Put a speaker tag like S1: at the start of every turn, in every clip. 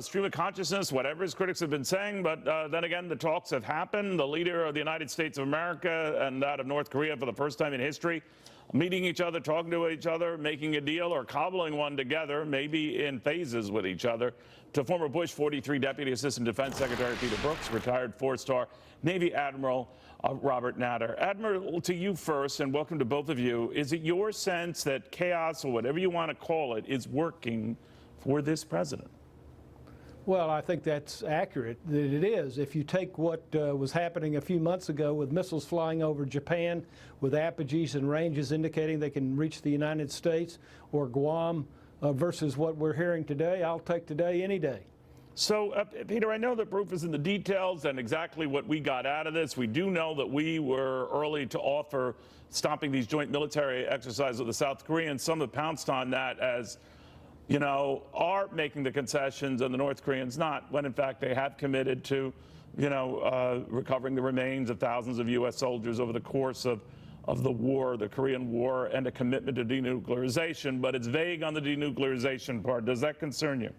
S1: stream of consciousness, whatever his critics have been saying. But then again, the talks have happened. The leader of the United States of America and that of North Korea for the first time in history, meeting each other, talking to each other, making a deal or cobbling one together, maybe in phases with each other, to former Bush 43 Deputy Assistant Defense Secretary Peter Brookes, retired four-star Navy Admiral Robert Natter. Admiral, to you first, and welcome to both of you. Is it your sense that chaos, or whatever you want to call it, is working for this president?
S2: Well, I think that's accurate, that it is. If you take what was happening a few months ago with missiles flying over Japan, with apogees and ranges indicating they can reach the United States or Guam, versus what we're hearing today, I'll take today any day.
S1: So, Peter, I know the proof is in the details and exactly what we got out of this. We do know that we were early to offer stopping these joint military exercises with the South Koreans. Some have pounced on that as, are making the concessions and the North Koreans not, when in fact they have committed to, recovering the remains of thousands of U.S. soldiers over the course of the war, the Korean War, and a commitment to denuclearization. But it's vague on the denuclearization part. Does that concern you?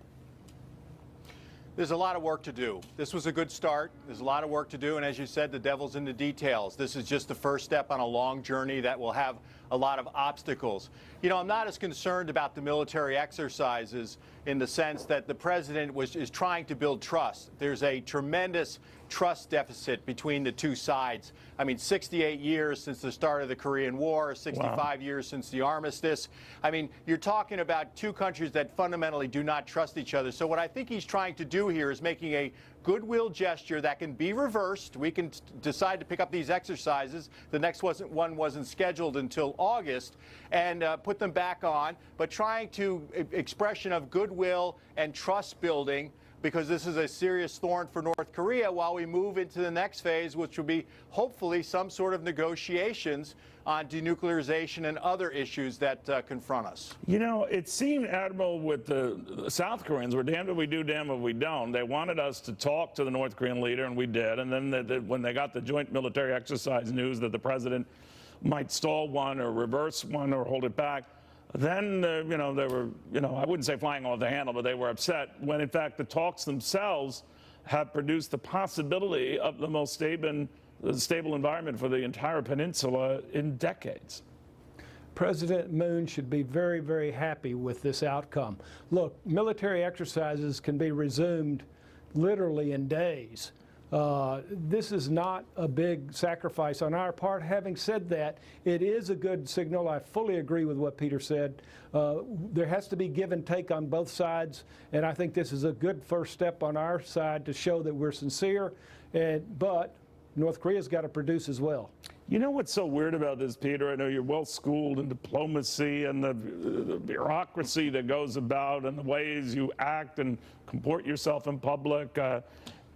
S3: There's a lot of work to do. This was a good start. There's a lot of work to do, and as you said, the devil's in the details. This is just the first step on a long journey that will have a lot of obstacles. I'm not as concerned about the military exercises in the sense that the president is trying to build trust. There's a tremendous trust deficit between the two sides. 68 years since the start of the Korean War, 65 years since the armistice. You're talking about two countries that fundamentally do not trust each other. So what I think he's trying to do here is making a goodwill gesture that can be reversed. We can decide to pick up these exercises. The next one wasn't scheduled until August, and put them back on, but trying to expression of goodwill and trust building, because this is a serious thorn for North Korea while we move into the next phase, which will be hopefully some sort of negotiations on denuclearization and other issues that confront us.
S1: It seemed, Admiral, with the South Koreans, we're damned if we do, damned if we don't. They wanted us to talk to the North Korean leader, and we did. And then when they got the joint military exercise news that the president might stall one or reverse one or hold it back, then, they were, I wouldn't say flying off the handle, but they were upset when, in fact, the talks themselves have produced the possibility of the most stable environment for the entire peninsula in decades.
S2: President Moon should be very, very happy with this outcome. Look, military exercises can be resumed literally in days. This is not a big sacrifice on our part. Having said that, it is a good signal. I fully agree with what Peter said. There has to be give and take on both sides, and I think this is a good first step on our side to show that we're sincere, but North Korea's got to produce as well.
S1: You know what's so weird about this, Peter? I know you're well schooled in diplomacy and the bureaucracy that goes about and the ways you act and comport yourself in public.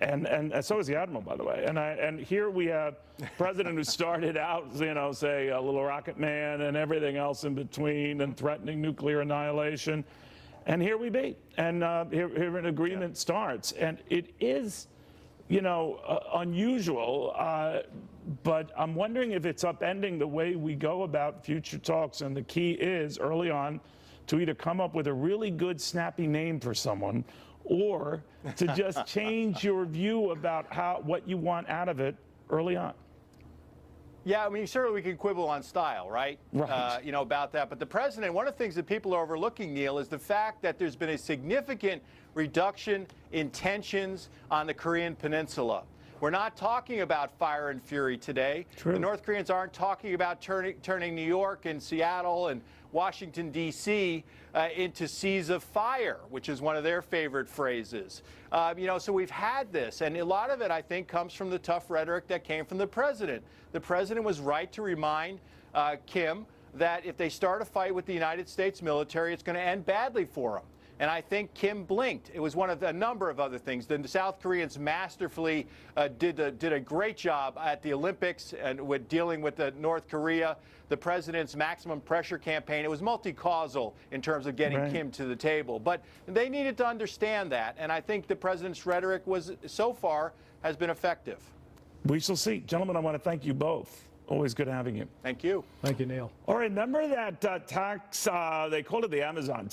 S1: And so is the Admiral, by the way. And here we have a president who started out, say, a little rocket man and everything else in between and threatening nuclear annihilation. And here we be. And here an agreement starts. And it is, unusual, but I'm wondering if it's upending the way we go about future talks. And the key is, early on, to either come up with a really good, snappy name for someone, or to just change your view about what you want out of it early on.
S3: Yeah, certainly we can quibble on style, right?
S1: Right.
S3: About that. But the president, one of the things that people are overlooking, Neil, is the fact that there's been a significant reduction in tensions on the Korean Peninsula. We're not talking about fire and fury today.
S1: True.
S3: The North Koreans aren't talking about turning New York and Seattle and Washington, D.C. Into seas of fire, which is one of their favorite phrases. So we've had this, and a lot of it, I think, comes from the tough rhetoric that came from the president. The president was right to remind Kim that if they start a fight with the United States military, it's going to end badly for them. And I think Kim blinked. It was one of a number of other things. The South Koreans masterfully did a great job at the Olympics and with dealing with North Korea. The president's maximum pressure campaign, it was multi-causal in terms of getting Kim to the table. But they needed to understand that. And I think the president's rhetoric so far has been effective.
S1: We shall see. Gentlemen, I want to thank you both. Always good having you.
S3: Thank you.
S2: Thank you, Neil.
S1: All right, remember that tax, they called it the Amazon tax.